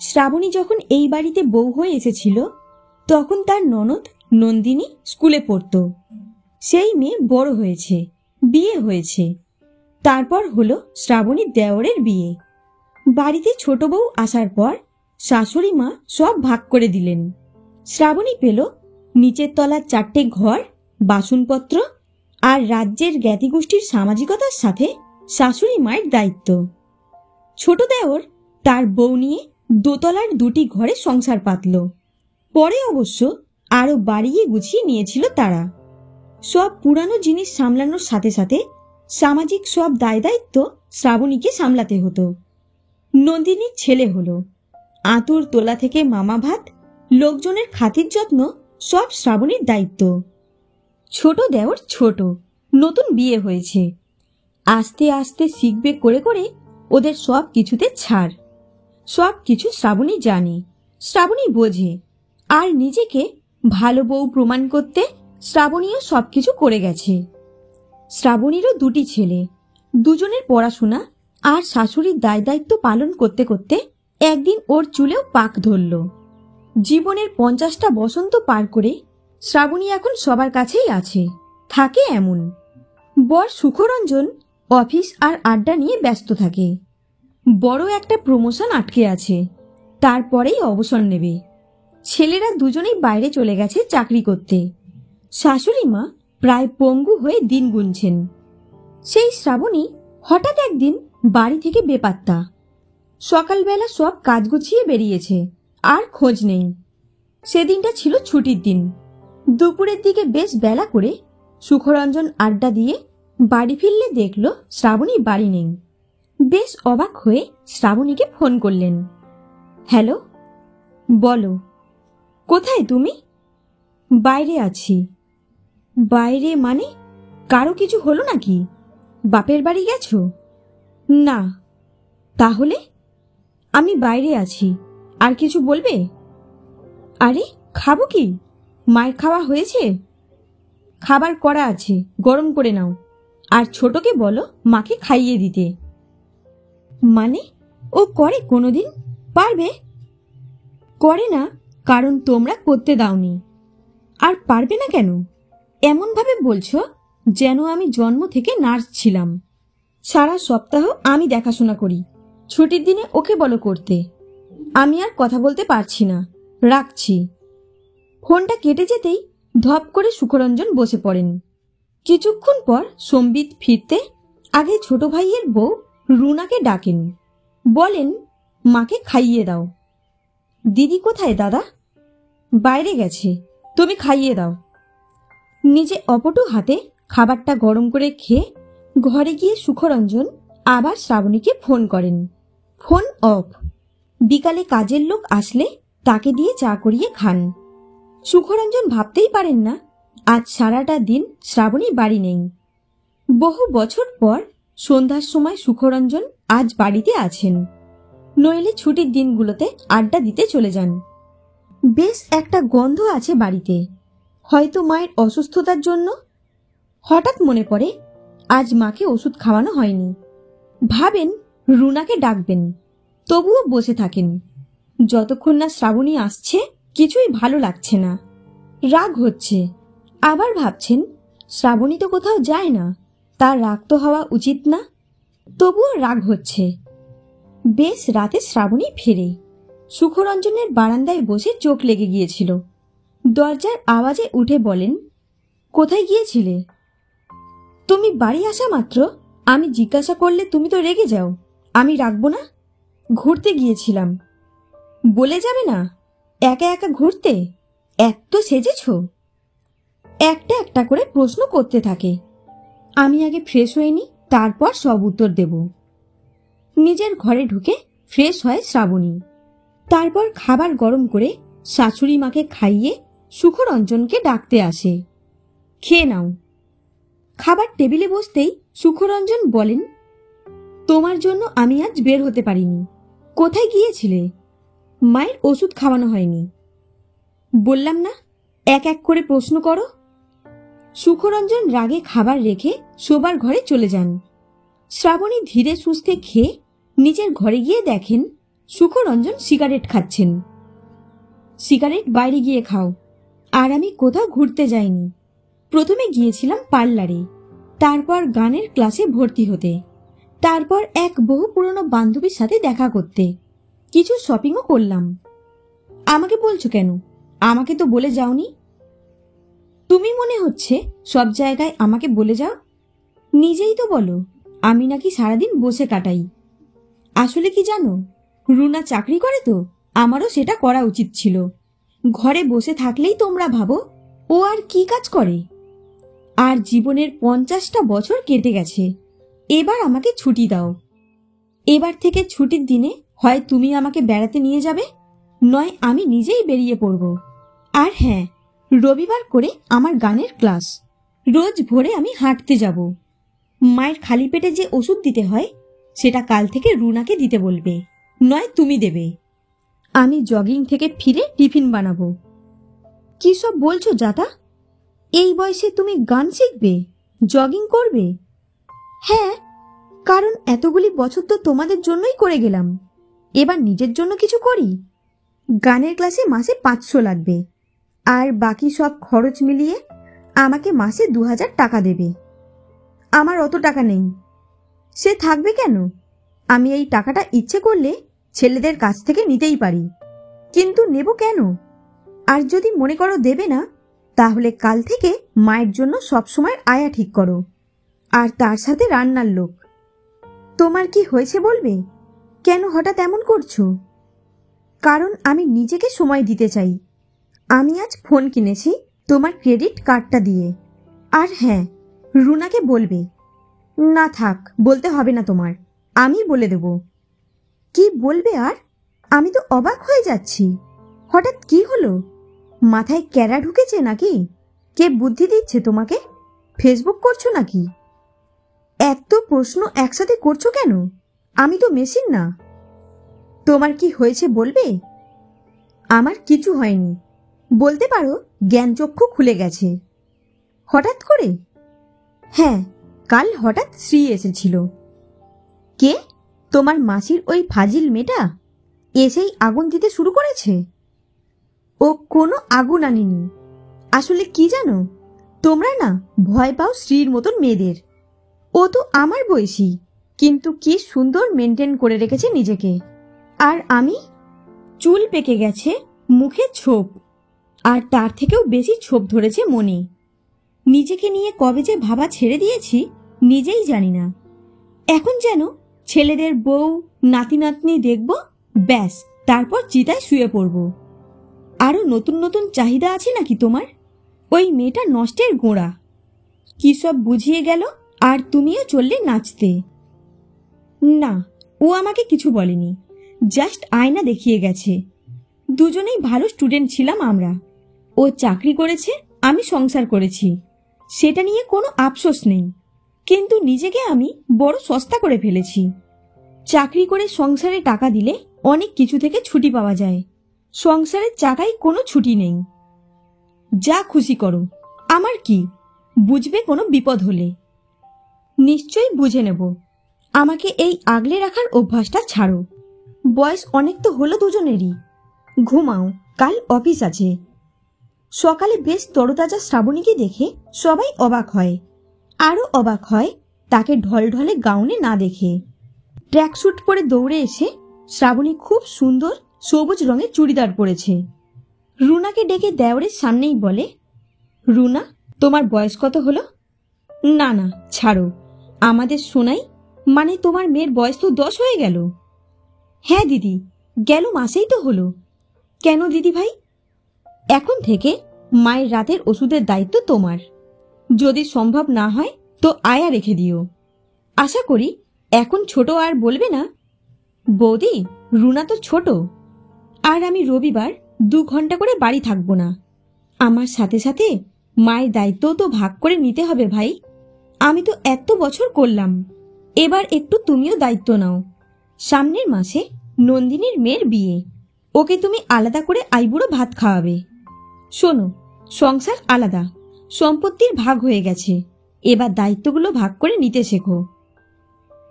শ্রাবণী যখন এই বাড়িতে বউ হয়ে এসেছিল তখন তার ননদ নন্দিনী স্কুলে পড়ত। সেই মেয়ে বড় হয়েছে, বিয়ে হয়েছে। তারপর হলো শ্রাবণীর দেওরের বিয়ে। বাড়িতে ছোট বউ আসার পর শাশুড়ি মা সব ভাগ করে দিলেন। শ্রাবণী পেল নিচের তলার 4টে ঘর, বাসনপত্র আর রাজ্যের জ্ঞাতিগোষ্ঠীর সামাজিকতার সাথে শাশুড়ি মায়ের দায়িত্ব। ছোট দেওর তার বউ নিয়ে দোতলার 2টি ঘরে সংসার পাতল। পরে অবশ্য আরো বাড়িয়ে গুছিয়ে নিয়েছিল তারা। সব পুরানো জিনিস সামলানোর সাথে সাথে সামাজিক সব দায় দায়িত্ব শ্রাবণীকে সামলাতে হতো। নন্দিনীর ছেলে হলো, আঁতুর তোলা থেকে মামা ভাত, লোকজনের খাতির যত্ন সব শ্রাবণীর দায়িত্ব। ছোট দেওর ছোট, নতুন বিয়ে হয়েছে। আস্তে আস্তে শিখবে করে করে ওদের সব কিছুতে ছাড়। সব কিছু শ্রাবণী জানে, শ্রাবণী বোঝে। আর নিজেকে ভালো বউ প্রমাণ করতে শ্রাবণীও সবকিছু করে গেছে। শ্রাবণীরও 2টি ছেলে, দুজনের পড়াশোনা আর শাশুড়ির দায় দায়িত্ব পালন করতে করতে একদিন ওর চুলেও পাক ধরল। জীবনের 50টা বসন্ত পার করে শ্রাবণী এখন সবার কাছেই আছে, থাকে এমন। বর সুখরঞ্জন অফিস আর আড্ডা নিয়ে ব্যস্ত থাকে। বড় একটা প্রমোশন আটকে আছে, তারপরেই অবসর নেবে। ছেলেরা দুজনেই বাইরে চলে গেছে চাকরি করতে। শাশুড়ি মা প্রায় পঙ্গু হয়ে দিন গুনছেন। সেই শ্রাবণী হঠাৎ একদিন বাড়ি থেকে বেপাত্তা। সকালবেলা সব কাজ গুছিয়ে বেরিয়েছে, আর খোঁজ নেই। সেদিনটা ছিল ছুটির দিন। দুপুরের দিকে বেশ বেলা করে সুখরঞ্জন আড্ডা দিয়ে বাড়ি ফিরলে দেখল শ্রাবণী বাড়ি নেই। বেশ অবাক হয়ে শ্রাবণীকে ফোন করলেন। হ্যালো, বলো, কোথায় তুমি? বাইরে আছি। বাইরে মানে? কারো কিছু হলো নাকি? বাপের বাড়ি গেছো? না। তাহলে? আমি বাইরে আছি, আর কিছু বলবে? আরে খাবো কি? মায়ের খাওয়া হয়েছে? খাবার করা আছে, গরম করে নাও। আর ছোটকে বলো মাকে খাইয়ে দিতে। মানে ও করে কোনোদিন? পারবে? করে না, কারণ তোমরা করতে দাওনি। আর পারবে না কেন? এমন ভাবে বলছো যেন আমি জন্ম থেকে নার্স ছিলাম। সারা সপ্তাহ আমি দেখাশোনা করি, ছুটির দিনে ওকে বলো করতে। আমি আর কথা বলতে পারছি না, রাখছি। ফোনটা কেটে যেতেই ধপ করে সুখরঞ্জন বসে পড়েন। কিছুক্ষণ পর সম্বিত ফিরতে আগে ছোট ভাইয়ের বউ রুনাকে ডাকেন, বলেন মাকে খাইয়ে দাও। দিদি কোথায় দাদা? বাইরে গেছে, তুমি খাইয়ে দাও। নিজে অপটু হাতে খাবারটা গরম করে খেয়ে ঘরে গিয়ে সুখরঞ্জন আবার শ্রাবণীকে ফোন করেন। Phone off. বিকালে কাজের লোক আসলে তাকে দিয়ে চা করিয়ে খান। সুখরঞ্জন ভাবতেই পারেন না আজ সারাটা দিন শ্রাবণী বাড়ি নেই। বহু বছর পর সন্ধ্যার সময় সুখরঞ্জন আজ বাড়িতে আছেন, নইলে ছুটির দিনগুলোতে আড্ডা দিতে চলে যান। বেশ একটা গন্ধ আছে বাড়িতে, হয়তো মায়ের অসুস্থতার জন্য। হঠাৎ মনে পড়ে আজ মাকে ওষুধ খাওয়ানো হয়নি। ভাবেন রুনাকে ডাকবেন, তবুও বসে থাকেন। যতক্ষণ না শ্রাবণী আসছে কিছুই ভালো লাগছে না, রাগ হচ্ছে। আবার ভাবছেন শ্রাবণী তো কোথাও যায় না, তার রাগ তো হওয়া উচিত না, তবুও রাগ হচ্ছে। বেশ রাতে শ্রাবণী ফেরে। সুখরঞ্জনের বারান্দায় বসে চোখ লেগে গিয়েছিল। দরজার আওয়াজে উঠে বলেন, কোথায় গিয়েছিলে? তুমি বাড়ি আসা মাত্র আমি জিজ্ঞাসা করলে তুমি তো রেগে যাও। আমি রাখবো না? ঘুরতে গিয়েছিলাম। বলে যাবে না? একা একা ঘুরতে? এত সেজেছ? একটা একটা করে প্রশ্ন করতে থাকে। আমি আগে ফ্রেশ হইনি, তারপর সব উত্তর দেব। নিজের ঘরে ঢুকে ফ্রেশ হয় শ্রাবণী। তারপর খাবার গরম করে শাশুড়ি মাকে খাইয়ে সুখরঞ্জনকে ডাকতে আসে, খেয়ে নাও। খাবার টেবিলে বসতেই সুখরঞ্জন বলেন, তোমার জন্য আমি আজ বের হতে পারিনি। কোথায় গিয়েছিলে? মায়ের ওষুধ খাওয়ানো হয়নি। বললাম না এক এক করে প্রশ্ন করো। সুখরঞ্জন রাগে খাবার রেখে শোবার ঘরে চলে যান। শ্রাবণী ধীরে সুস্থে খেয়ে নিজের ঘরে গিয়ে দেখেন সুখরঞ্জন সিগারেট খাচ্ছেন। সিগারেট বাইরে গিয়ে খাও। আর আমি কোথাও ঘুরতে যাইনি। প্রথমে গিয়েছিলাম পার্লারে, তারপর গানের ক্লাসে ভর্তি হতে, তারপর এক বহু পুরনো বান্ধবীর সাথে দেখা করতে, কিছু শপিংও করলাম। আমাকে বলছো কেন? আমাকে তো বলে যাওনি। তুমি মনে হচ্ছে সব জায়গায় আমাকে বলে যাও। নিজেই তো বলো আমি নাকি সারাদিন বসে কাটাই। আসলে কি জানো, রুনা চাকরি করে তো আমারও সেটা করা উচিত ছিল। ঘরে বসে থাকলেই তোমরা ভাবো ও আর কি কাজ করে। আর জীবনের 50টা বছর কেটে গেছে, এবার আমাকে ছুটি দাও। এবার থেকে ছুটির দিনে হয় তুমি আমাকে বেড়াতে নিয়ে যাবে, নয় আমি নিজেই বেরিয়ে পড়ব। আর হ্যাঁ, রবিবার করে আমার গানের ক্লাস। রোজ ভোরে আমি হাঁটতে যাব। মায়ের খালি পেটে যে ওষুধ দিতে হয় সেটা কাল থেকে রুনাকে দিতে বলবে, নয় তুমি দেবে। আমি জগিং থেকে ফিরে টিফিন বানাবো। কি সব বলছো জাতা? এই বয়সে তুমি গান শিখবে, জগিং করবে? হ্যাঁ, কারণ এতগুলি বছর তো তোমাদের জন্যই করে গেলাম, এবার নিজের জন্য কিছু করি। গানের ক্লাসে মাসে 500 লাগবে, আর বাকি সব খরচ মিলিয়ে আমাকে মাসে 2000 টাকা দেবে। আমার অত টাকা নেই। সে থাকবে কেন? আমি এই টাকাটা ইচ্ছে করলে ছেলেদের কাছ থেকে নিতেই পারি, কিন্তু নেব কেন? আর যদি মনে করো দেবে না, তাহলে কাল থেকে মায়ের জন্য সবসময় আয়া ঠিক করো, আর তার সাথে রান্নার লোক। তোমার কি হয়েছে বলবে? কেন হঠাৎ এমন করছো? কারণ আমি নিজেকে সময় দিতে চাই। আমি আজ ফোন কিনেছি তোমার ক্রেডিট কার্ডটা দিয়ে। আর হ্যাঁ, রুনাকে বলবে। না থাক, বলতে হবে না তোমার, আমি বলে দেব। কি বলবে আর? আমি তো অবাক হয়ে যাচ্ছি। হঠাৎ কি হলো? মাথায় ক্যারা ঢুকেছে নাকি? কে বুদ্ধি দিচ্ছে তোমাকে? ফেসবুক করছো নাকি? এত প্রশ্ন একসাথে করছো কেন? আমি তো মেশিন না। তোমার কি হয়েছে বলবে? আমার কিছু হয়নি। বলতে পারো জ্ঞানচক্ষু খুলে গেছে। হঠাৎ করে? হ্যাঁ, কাল হঠাৎ শ্রী এসেছিল। কে? তোমার মাসির ওই ফাজিল মেয়েটা এসেই আগুন দিতে শুরু করেছে। ও কোনো আগুন আনেনি। আসলে কি জানো, তোমরা না ভয় পাও শ্রীর মতন মেয়েদের। ও তো আমার বয়সী, কিন্তু কি সুন্দর মেনটেন করে রেখেছে নিজেকে। আর আমি? চুল পেকে গেছে, মুখে ছোপ, আর তার থেকেও বেশি ছোপ ধরেছে মনে। নিজেকে নিয়ে কবে যে ভাবা ছেড়ে দিয়েছি নিজেই জানি না। এখন যেন ছেলেদের বউ নাতি নাতনি দেখব, ব্যাস, তারপর চিতায় শুয়ে পড়ব। আরো নতুন নতুন চাহিদা আছে নাকি তোমার? ওই মেয়েটা নষ্টের গোড়া। কি সব বুঝিয়ে গেল, আর তুমিও চললে নাচতে। না, ও আমাকে কিছু বলেনি, জাস্ট আয়না দেখিয়ে গেছে। দুজনেই ভালো স্টুডেন্ট ছিলাম আমরা। ও চাকরি করেছে, আমি সংসার করেছি, সেটা নিয়ে কোনো আফসোস নেই। কিন্তু নিজেকে আমি বড় সস্তা করে ফেলেছি। চাকরি করে সংসারে টাকা দিলে অনেক কিছু থেকে ছুটি পাওয়া যায়। সংসারের চাকায় কোনো ছুটি নেই। যা খুশি করো, আমার কি, বুঝবে কোনো বিপদ হলে। নিশ্চয়ই বুঝে নেব। আমাকে এই আগলে রাখার অভ্যাসটা ছাড়ো। বয়স অনেক তো হলো দুজনেরই। ঘুমাও, কাল অফিস আছে। সকালে বেশ তরতাজা শ্রাবণীকে দেখে সবাই অবাক হয়। আরও অবাক হয় তাকে ঢলঢলে গাউনে না দেখে। ট্র্যাকস্যুট পরে দৌড়ে এসে শ্রাবণী খুব সুন্দর সবুজ রঙের চুড়িদার পরেছে। রুনাকে ডেকে দেওরের সামনেই বলে, রুনা, তোমার বয়স কত হলো? না না, ছাড়ো, আমাদের শোনাই, মানে তোমার মেয়ের বয়স তো 10 হয়ে গেল। হ্যাঁ দিদি, গেল মাসেই তো হলো। কেন দিদি ভাই? এখন থেকে মায়ের রাতের ওষুধের দায়িত্ব তোমার। যদি সম্ভব না হয় তো আয়া রেখে দিও। আশা করি এখন ছোট আর বলবে না। বৌদি, রুনা তো ছোট। আর আমি রবিবার 2 ঘন্টা করে বাড়ি থাকবো না। আমার সাথে সাথে মায়ের দায়িত্বও তো ভাগ করে নিতে হবে ভাই। আমি তো এত বছর করলাম, এবার একটু তুমিও দায়িত্ব নাও। সামনের মাসে নন্দিনীর মেয়ের বিয়ে, ওকে তুমি আলাদা করে আইবুড়ো ভাত খাওয়াবে। শোনো, সংসার আলাদা, সম্পত্তির ভাগ হয়ে গেছে, এবার দায়িত্বগুলো ভাগ করে নিতে শেখো।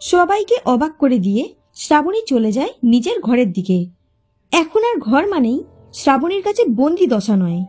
সবাইকে অবাক করে দিয়ে শ্রাবণী চলে যায় নিজের ঘরের দিকে। এখন আর ঘর মানেই শ্রাবণীর কাছে বন্দি দশা নয়,